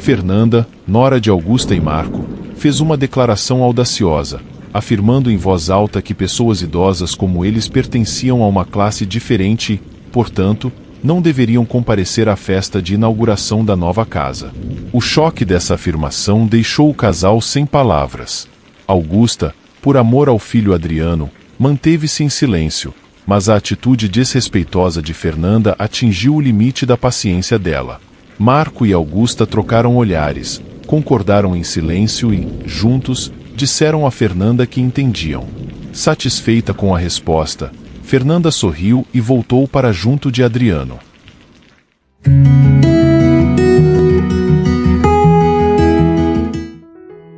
Fernanda, nora de Augusta e Marco, fez uma declaração audaciosa, afirmando em voz alta que pessoas idosas como eles pertenciam a uma classe diferente e, portanto, não deveriam comparecer à festa de inauguração da nova casa. O choque dessa afirmação deixou o casal sem palavras. Augusta, por amor ao filho Adriano, manteve-se em silêncio, mas a atitude desrespeitosa de Fernanda atingiu o limite da paciência dela. Marco e Augusta trocaram olhares, concordaram em silêncio e, juntos, disseram a Fernanda que entendiam. Satisfeita com a resposta, Fernanda sorriu e voltou para junto de Adriano.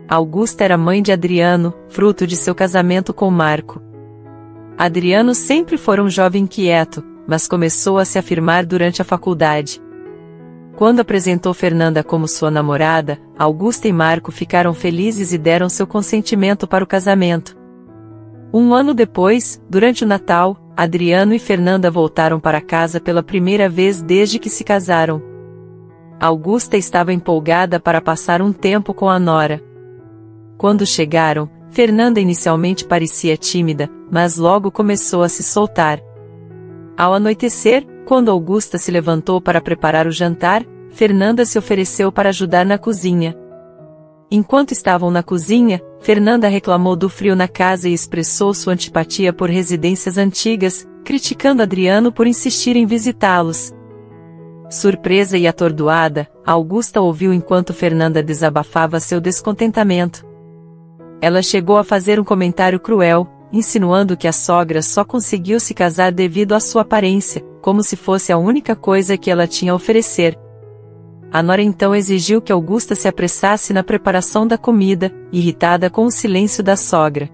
Augusta era mãe de Adriano, fruto de seu casamento com Marco. Adriano sempre foi um jovem inquieto, mas começou a se afirmar durante a faculdade. Quando apresentou Fernanda como sua namorada, Augusta e Marco ficaram felizes e deram seu consentimento para o casamento. Um ano depois, durante o Natal, Adriano e Fernanda voltaram para casa pela primeira vez desde que se casaram. Augusta estava empolgada para passar um tempo com a nora. Quando chegaram, Fernanda inicialmente parecia tímida, mas logo começou a se soltar. Ao anoitecer, quando Augusta se levantou para preparar o jantar, Fernanda se ofereceu para ajudar na cozinha. Enquanto estavam na cozinha, Fernanda reclamou do frio na casa e expressou sua antipatia por residências antigas, criticando Adriano por insistir em visitá-los. Surpresa e atordoada, Augusta ouviu enquanto Fernanda desabafava seu descontentamento. Ela chegou a fazer um comentário cruel, insinuando que a sogra só conseguiu se casar devido à sua aparência, como se fosse a única coisa que ela tinha a oferecer. A nora então exigiu que Augusta se apressasse na preparação da comida, irritada com o silêncio da sogra.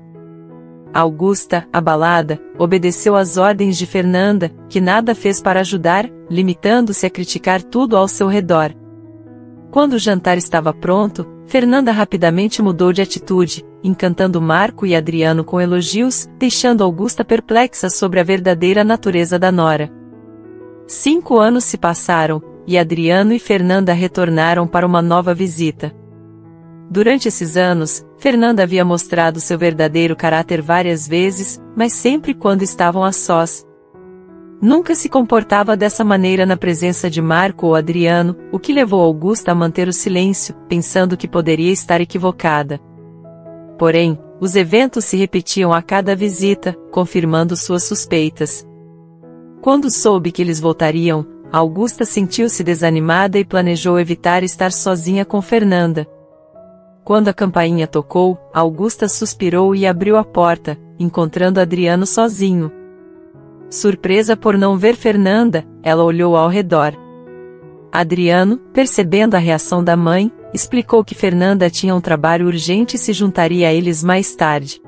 Augusta, abalada, obedeceu às ordens de Fernanda, que nada fez para ajudar, limitando-se a criticar tudo ao seu redor. Quando o jantar estava pronto, Fernanda rapidamente mudou de atitude, encantando Marco e Adriano com elogios, deixando Augusta perplexa sobre a verdadeira natureza da nora. 5 anos se passaram, e Adriano e Fernanda retornaram para uma nova visita. Durante esses anos, Fernanda havia mostrado seu verdadeiro caráter várias vezes, mas sempre quando estavam a sós. Nunca se comportava dessa maneira na presença de Marco ou Adriano, o que levou Augusta a manter o silêncio, pensando que poderia estar equivocada. Porém, os eventos se repetiam a cada visita, confirmando suas suspeitas. Quando soube que eles voltariam, Augusta sentiu-se desanimada e planejou evitar estar sozinha com Fernanda. Quando a campainha tocou, Augusta suspirou e abriu a porta, encontrando Adriano sozinho. Surpresa por não ver Fernanda, ela olhou ao redor. Adriano, percebendo a reação da mãe, explicou que Fernanda tinha um trabalho urgente e se juntaria a eles mais tarde.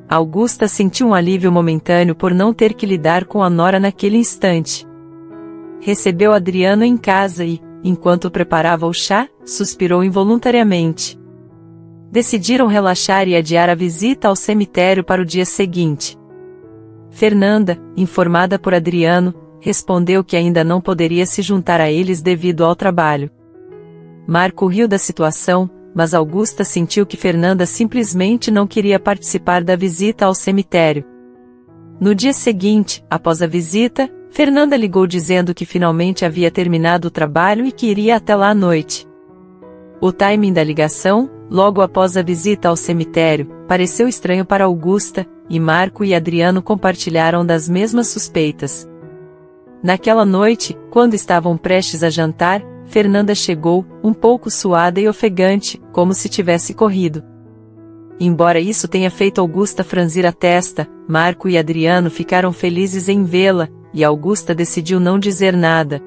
Augusta sentiu um alívio momentâneo por não ter que lidar com a nora naquele instante. Recebeu Adriano em casa e, enquanto preparava o chá, suspirou involuntariamente. Decidiram relaxar e adiar a visita ao cemitério para o dia seguinte. Fernanda, informada por Adriano, respondeu que ainda não poderia se juntar a eles devido ao trabalho. Marco riu da situação, mas Augusta sentiu que Fernanda simplesmente não queria participar da visita ao cemitério. No dia seguinte, após a visita, Fernanda ligou dizendo que finalmente havia terminado o trabalho e que iria até lá à noite. O timing da ligação, logo após a visita ao cemitério, pareceu estranho para Augusta, e Marco e Adriano compartilharam das mesmas suspeitas. Naquela noite, quando estavam prestes a jantar, Fernanda chegou, um pouco suada e ofegante, como se tivesse corrido. Embora isso tenha feito Augusta franzir a testa, Marco e Adriano ficaram felizes em vê-la, e Augusta decidiu não dizer nada.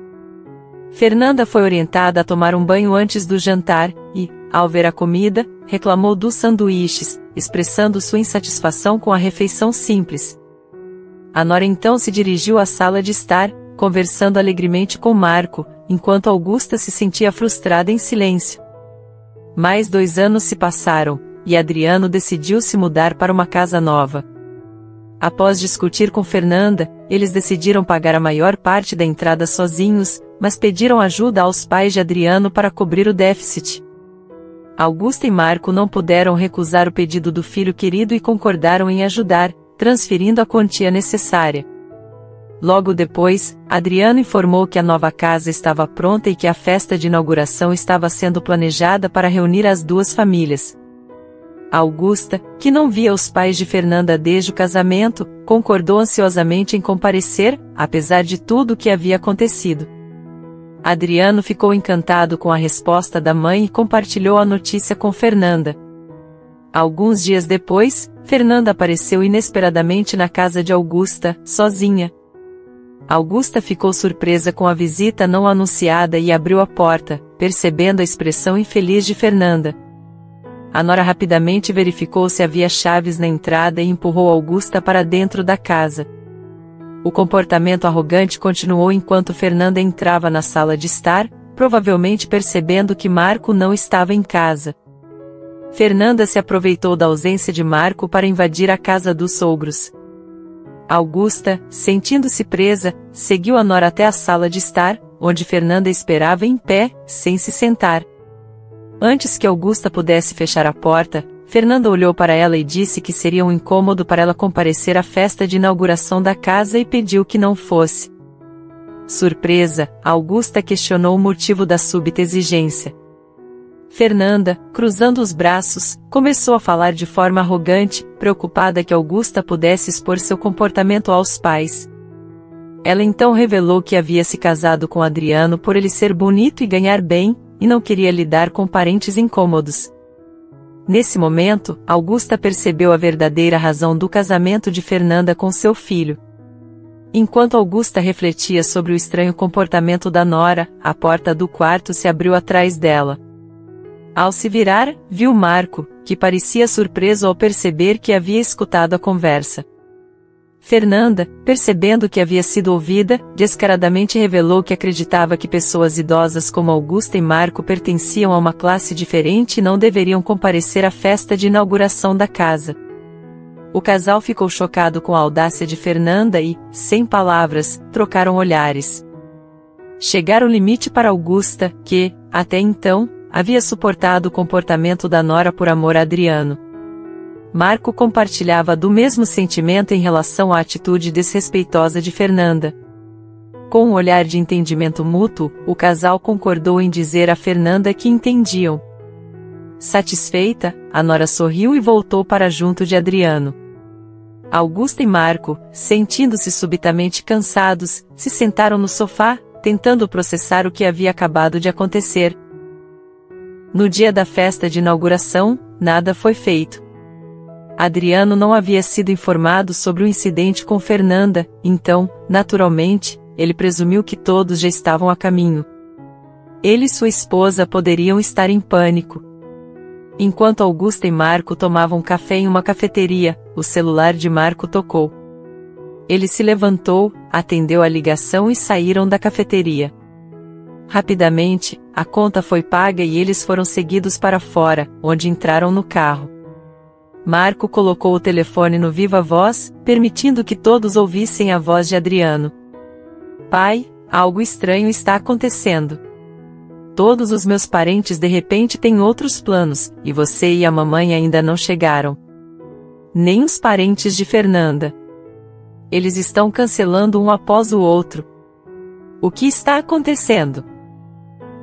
Fernanda foi orientada a tomar um banho antes do jantar, e, ao ver a comida, reclamou dos sanduíches, expressando sua insatisfação com a refeição simples. A nora então se dirigiu à sala de estar, conversando alegremente com Marco, enquanto Augusta se sentia frustrada em silêncio. Mais 2 anos se passaram, e Adriano decidiu se mudar para uma casa nova. Após discutir com Fernanda, eles decidiram pagar a maior parte da entrada sozinhos, mas pediram ajuda aos pais de Adriano para cobrir o déficit. Augusta e Marco não puderam recusar o pedido do filho querido e concordaram em ajudar, transferindo a quantia necessária. Logo depois, Adriano informou que a nova casa estava pronta e que a festa de inauguração estava sendo planejada para reunir as duas famílias. Augusta, que não via os pais de Fernanda desde o casamento, concordou ansiosamente em comparecer, apesar de tudo o que havia acontecido. Adriano ficou encantado com a resposta da mãe e compartilhou a notícia com Fernanda. Alguns dias depois, Fernanda apareceu inesperadamente na casa de Augusta, sozinha. Augusta ficou surpresa com a visita não anunciada e abriu a porta, percebendo a expressão infeliz de Fernanda. A nora rapidamente verificou se havia chaves na entrada e empurrou Augusta para dentro da casa. O comportamento arrogante continuou enquanto Fernanda entrava na sala de estar, provavelmente percebendo que Marco não estava em casa. Fernanda se aproveitou da ausência de Marco para invadir a casa dos sogros. Augusta, sentindo-se presa, seguiu a nora até a sala de estar, onde Fernanda esperava em pé, sem se sentar. Antes que Augusta pudesse fechar a porta, Fernanda olhou para ela e disse que seria um incômodo para ela comparecer à festa de inauguração da casa e pediu que não fosse. Surpresa, Augusta questionou o motivo da súbita exigência. Fernanda, cruzando os braços, começou a falar de forma arrogante, preocupada que Augusta pudesse expor seu comportamento aos pais. Ela então revelou que havia se casado com Adriano por ele ser bonito e ganhar bem, e não queria lidar com parentes incômodos. Nesse momento, Augusta percebeu a verdadeira razão do casamento de Fernanda com seu filho. Enquanto Augusta refletia sobre o estranho comportamento da nora, a porta do quarto se abriu atrás dela. Ao se virar, viu Marco, que parecia surpreso ao perceber que havia escutado a conversa. Fernanda, percebendo que havia sido ouvida, descaradamente revelou que acreditava que pessoas idosas como Augusta e Marco pertenciam a uma classe diferente e não deveriam comparecer à festa de inauguração da casa. O casal ficou chocado com a audácia de Fernanda e, sem palavras, trocaram olhares. Chegaram o limite para Augusta, que, até então, havia suportado o comportamento da nora por amor a Adriano. Marco compartilhava do mesmo sentimento em relação à atitude desrespeitosa de Fernanda. Com um olhar de entendimento mútuo, o casal concordou em dizer a Fernanda que entendiam. Satisfeita, a nora sorriu e voltou para junto de Adriano. Augusta e Marco, sentindo-se subitamente cansados, se sentaram no sofá, tentando processar o que havia acabado de acontecer. No dia da festa de inauguração, nada foi feito. Adriano não havia sido informado sobre o incidente com Fernanda, então, naturalmente, ele presumiu que todos já estavam a caminho. Ele e sua esposa poderiam estar em pânico. Enquanto Augusta e Marco tomavam café em uma cafeteria, o celular de Marco tocou. Ele se levantou, atendeu a ligação e saíram da cafeteria. Rapidamente, a conta foi paga e eles foram seguidos para fora, onde entraram no carro. Marco colocou o telefone no viva voz, permitindo que todos ouvissem a voz de Adriano. Pai, algo estranho está acontecendo. Todos os meus parentes de repente têm outros planos, e você e a mamãe ainda não chegaram. Nem os parentes de Fernanda. Eles estão cancelando um após o outro. O que está acontecendo?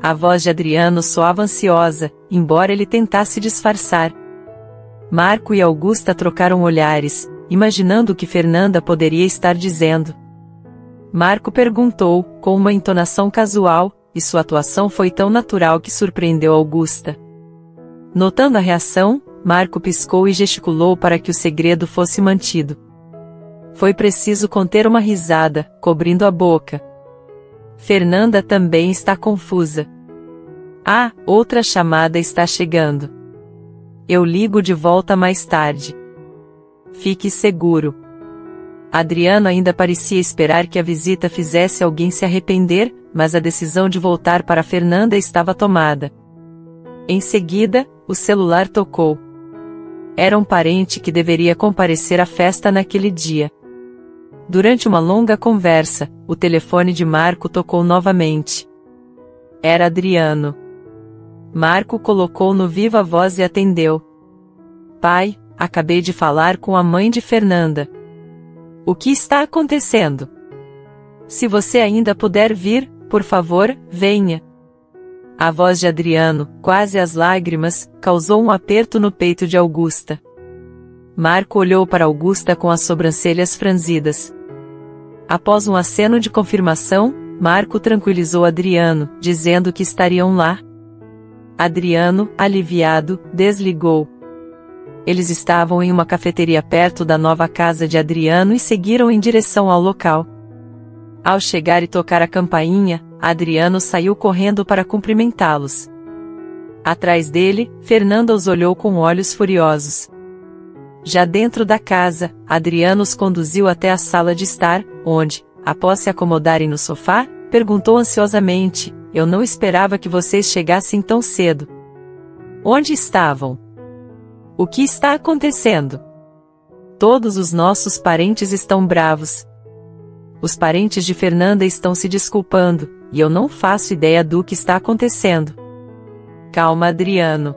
A voz de Adriano soava ansiosa, embora ele tentasse disfarçar. Marco e Augusta trocaram olhares, imaginando o que Fernanda poderia estar dizendo. Marco perguntou, com uma entonação casual, e sua atuação foi tão natural que surpreendeu Augusta. Notando a reação, Marco piscou e gesticulou para que o segredo fosse mantido. Foi preciso conter uma risada, cobrindo a boca. Fernanda também está confusa. Ah, outra chamada está chegando. Eu ligo de volta mais tarde. Fique seguro. Adriano ainda parecia esperar que a visita fizesse alguém se arrepender, mas a decisão de voltar para Fernanda estava tomada. Em seguida, o celular tocou. Era um parente que deveria comparecer à festa naquele dia. Durante uma longa conversa, o telefone de Marco tocou novamente. Era Adriano. Marco colocou no viva voz e atendeu. Pai, acabei de falar com a mãe de Fernanda. O que está acontecendo? Se você ainda puder vir, por favor, venha. A voz de Adriano, quase às lágrimas, causou um aperto no peito de Augusta. Marco olhou para Augusta com as sobrancelhas franzidas. Após um aceno de confirmação, Marco tranquilizou Adriano, dizendo que estariam lá. Adriano, aliviado, desligou. Eles estavam em uma cafeteria perto da nova casa de Adriano e seguiram em direção ao local. Ao chegar e tocar a campainha, Adriano saiu correndo para cumprimentá-los. Atrás dele, Fernanda os olhou com olhos furiosos. Já dentro da casa, Adriano os conduziu até a sala de estar, onde, após se acomodarem no sofá, perguntou ansiosamente: eu não esperava que vocês chegassem tão cedo. Onde estavam? O que está acontecendo? Todos os nossos parentes estão bravos. Os parentes de Fernanda estão se desculpando, e eu não faço ideia do que está acontecendo. Calma, Adriano.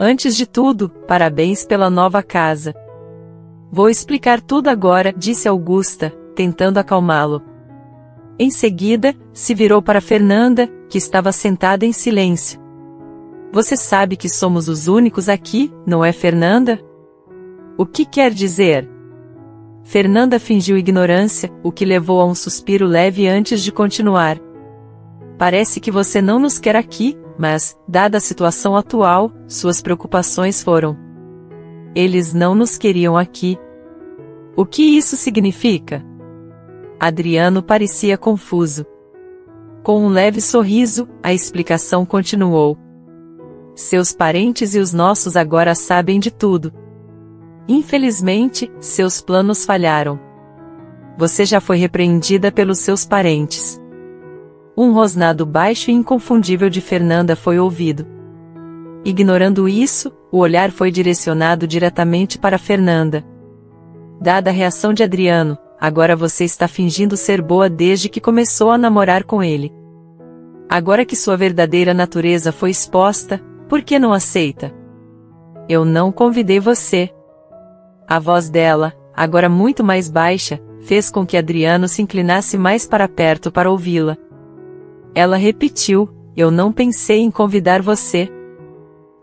Antes de tudo, parabéns pela nova casa. Vou explicar tudo agora, disse Augusta, tentando acalmá-lo. Em seguida, se virou para Fernanda, que estava sentada em silêncio. Você sabe que somos os únicos aqui, não é, Fernanda? O que quer dizer? Fernanda fingiu ignorância, o que levou a um suspiro leve antes de continuar. Parece que você não nos quer aqui, mas, dada a situação atual, suas preocupações foram. Eles não nos queriam aqui. O que isso significa? Adriano parecia confuso. Com um leve sorriso, a explicação continuou. Seus parentes e os nossos agora sabem de tudo. Infelizmente, seus planos falharam. Você já foi repreendida pelos seus parentes. Um rosnado baixo e inconfundível de Fernanda foi ouvido. Ignorando isso, o olhar foi direcionado diretamente para Fernanda. Dada a reação de Adriano, agora você está fingindo ser boa desde que começou a namorar com ele. Agora que sua verdadeira natureza foi exposta, por que não aceita? Eu não convidei você. A voz dela, agora muito mais baixa, fez com que Adriano se inclinasse mais para perto para ouvi-la. Ela repetiu: eu não pensei em convidar você.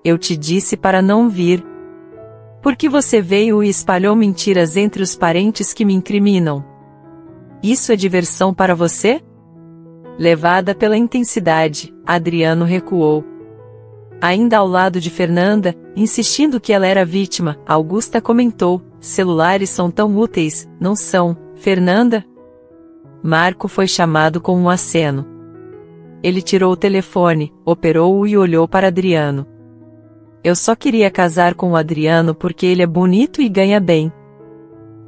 Eu te disse para não vir. Porque você veio e espalhou mentiras entre os parentes que me incriminam. Isso é diversão para você? Levada pela intensidade, Adriano recuou. Ainda ao lado de Fernanda, insistindo que ela era vítima, Augusta comentou: celulares são tão úteis, não são, Fernanda? Marco foi chamado com um aceno. Ele tirou o telefone, operou-o e olhou para Adriano. Eu só queria casar com o Adriano porque ele é bonito e ganha bem.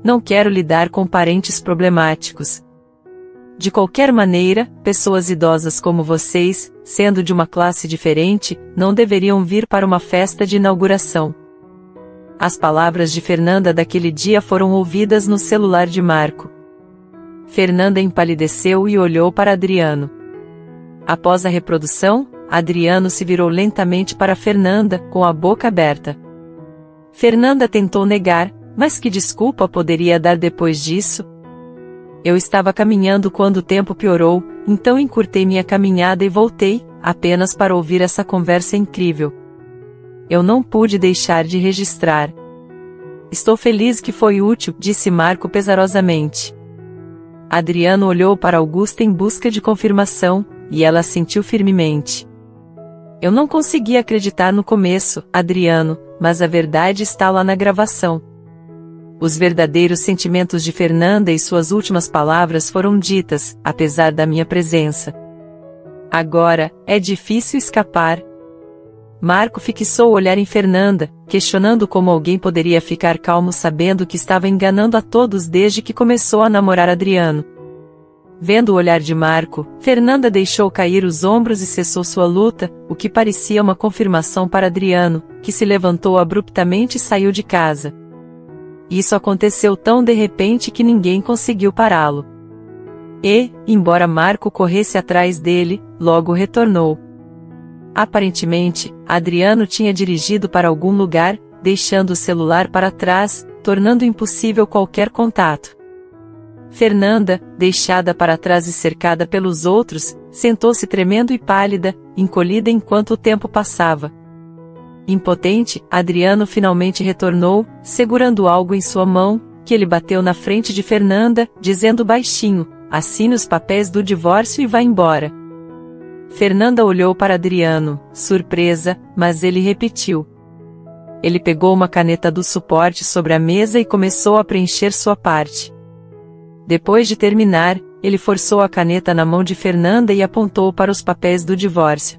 Não quero lidar com parentes problemáticos. De qualquer maneira, pessoas idosas como vocês, sendo de uma classe diferente, não deveriam vir para uma festa de inauguração. As palavras de Fernanda daquele dia foram ouvidas no celular de Marco. Fernanda empalideceu e olhou para Adriano. Após a reprodução, Adriano se virou lentamente para Fernanda, com a boca aberta. Fernanda tentou negar, mas que desculpa poderia dar depois disso? Eu estava caminhando quando o tempo piorou, então encurtei minha caminhada e voltei, apenas para ouvir essa conversa incrível. Eu não pude deixar de registrar. Estou feliz que foi útil, disse Marco pesarosamente. Adriano olhou para Augusta em busca de confirmação, e ela assentiu firmemente. Eu não consegui acreditar no começo, Adriano, mas a verdade está lá na gravação. Os verdadeiros sentimentos de Fernanda e suas últimas palavras foram ditas, apesar da minha presença. Agora, é difícil escapar. Marco fixou o olhar em Fernanda, questionando como alguém poderia ficar calmo sabendo que estava enganando a todos desde que começou a namorar Adriano. Vendo o olhar de Marco, Fernanda deixou cair os ombros e cessou sua luta, o que parecia uma confirmação para Adriano, que se levantou abruptamente e saiu de casa. Isso aconteceu tão de repente que ninguém conseguiu pará-lo. E, embora Marco corresse atrás dele, logo retornou. Aparentemente, Adriano tinha dirigido para algum lugar, deixando o celular para trás, tornando impossível qualquer contato. Fernanda, deixada para trás e cercada pelos outros, sentou-se tremendo e pálida, encolhida enquanto o tempo passava. Impotente, Adriano finalmente retornou, segurando algo em sua mão, que ele bateu na frente de Fernanda, dizendo baixinho: "Assine os papéis do divórcio e vá embora." Fernanda olhou para Adriano, surpresa, mas ele repetiu. Ele pegou uma caneta do suporte sobre a mesa e começou a preencher sua parte. Depois de terminar, ele forçou a caneta na mão de Fernanda e apontou para os papéis do divórcio.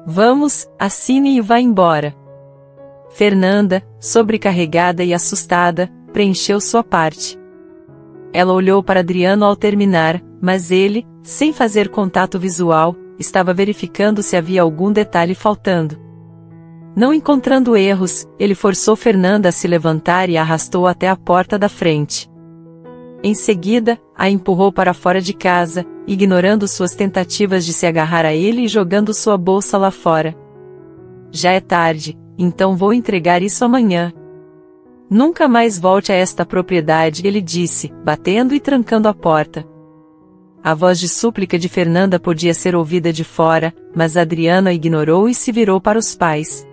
"Vamos, assine e vá embora." Fernanda, sobrecarregada e assustada, preencheu sua parte. Ela olhou para Adriano ao terminar, mas ele, sem fazer contato visual, estava verificando se havia algum detalhe faltando. Não encontrando erros, ele forçou Fernanda a se levantar e a arrastou até a porta da frente. Em seguida, a empurrou para fora de casa, ignorando suas tentativas de se agarrar a ele e jogando sua bolsa lá fora. "Já é tarde, então vou entregar isso amanhã. Nunca mais volte a esta propriedade", ele disse, batendo e trancando a porta. A voz de súplica de Fernanda podia ser ouvida de fora, mas Adriano a ignorou e se virou para os pais.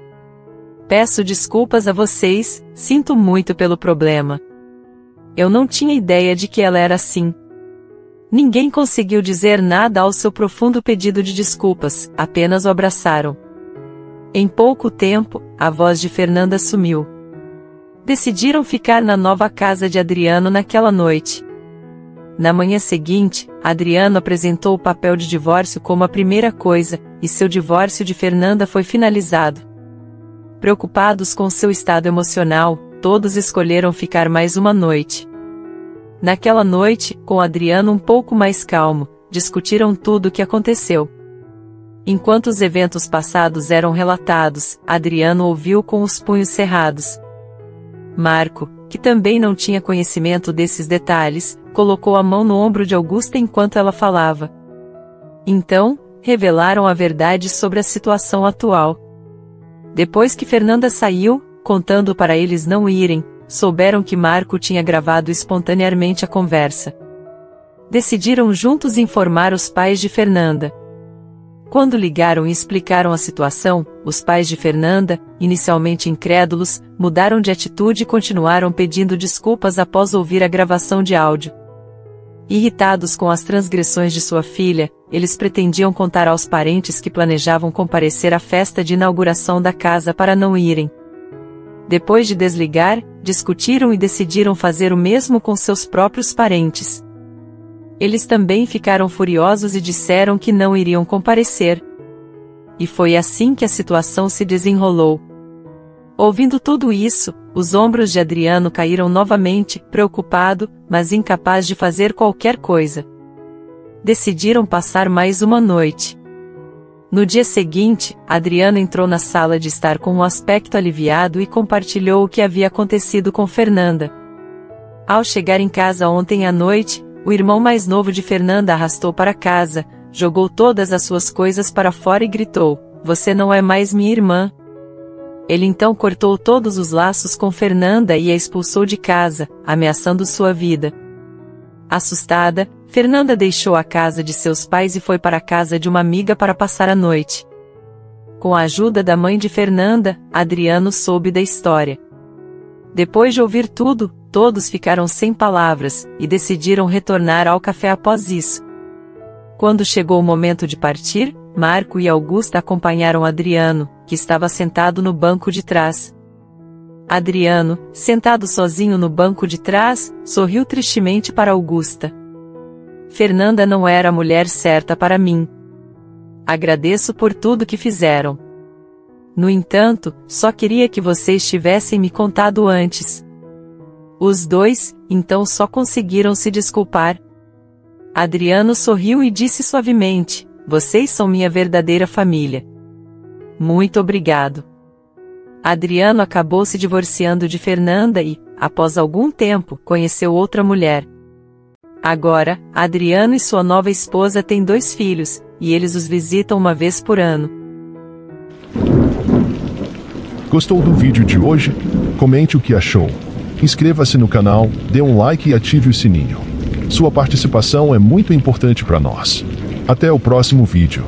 "Peço desculpas a vocês, sinto muito pelo problema. Eu não tinha ideia de que ela era assim." Ninguém conseguiu dizer nada ao seu profundo pedido de desculpas, apenas o abraçaram. Em pouco tempo, a voz de Fernanda sumiu. Decidiram ficar na nova casa de Adriano naquela noite. Na manhã seguinte, Adriano apresentou o papel de divórcio como a primeira coisa, e seu divórcio de Fernanda foi finalizado. Preocupados com seu estado emocional, todos escolheram ficar mais uma noite. Naquela noite, com Adriano um pouco mais calmo, discutiram tudo o que aconteceu. Enquanto os eventos passados eram relatados, Adriano ouviu com os punhos cerrados. Marco, que também não tinha conhecimento desses detalhes, colocou a mão no ombro de Augusta enquanto ela falava. Então, revelaram a verdade sobre a situação atual. Depois que Fernanda saiu, contando para eles não irem, souberam que Marco tinha gravado espontaneamente a conversa. Decidiram juntos informar os pais de Fernanda. Quando ligaram e explicaram a situação, os pais de Fernanda, inicialmente incrédulos, mudaram de atitude e continuaram pedindo desculpas após ouvir a gravação de áudio. Irritados com as transgressões de sua filha, eles pretendiam contar aos parentes que planejavam comparecer à festa de inauguração da casa para não irem. Depois de desligar, discutiram e decidiram fazer o mesmo com seus próprios parentes. Eles também ficaram furiosos e disseram que não iriam comparecer. E foi assim que a situação se desenrolou. Ouvindo tudo isso, os ombros de Adriano caíram novamente, preocupado, mas incapaz de fazer qualquer coisa. Decidiram passar mais uma noite. No dia seguinte, Adriano entrou na sala de estar com um aspecto aliviado e compartilhou o que havia acontecido com Fernanda. Ao chegar em casa ontem à noite, o irmão mais novo de Fernanda arrastou para casa, jogou todas as suas coisas para fora e gritou: "Você não é mais minha irmã." Ele então cortou todos os laços com Fernanda e a expulsou de casa, ameaçando sua vida. Assustada, Fernanda deixou a casa de seus pais e foi para a casa de uma amiga para passar a noite. Com a ajuda da mãe de Fernanda, Adriano soube da história. Depois de ouvir tudo, todos ficaram sem palavras, e decidiram retornar ao café após isso. Quando chegou o momento de partir, Marco e Augusta acompanharam Adriano, que estava sentado no banco de trás. Adriano, sentado sozinho no banco de trás, sorriu tristemente para Augusta. "Fernanda não era a mulher certa para mim. Agradeço por tudo que fizeram. No entanto, só queria que vocês tivessem me contado antes." Os dois, então, só conseguiram se desculpar. Adriano sorriu e disse suavemente: "Vocês são minha verdadeira família. Muito obrigado." Adriano acabou se divorciando de Fernanda e, após algum tempo, conheceu outra mulher. Agora, Adriano e sua nova esposa têm 2 filhos, e eles os visitam uma vez por ano. Gostou do vídeo de hoje? Comente o que achou. Inscreva-se no canal, dê um like e ative o sininho. Sua participação é muito importante para nós. Até o próximo vídeo.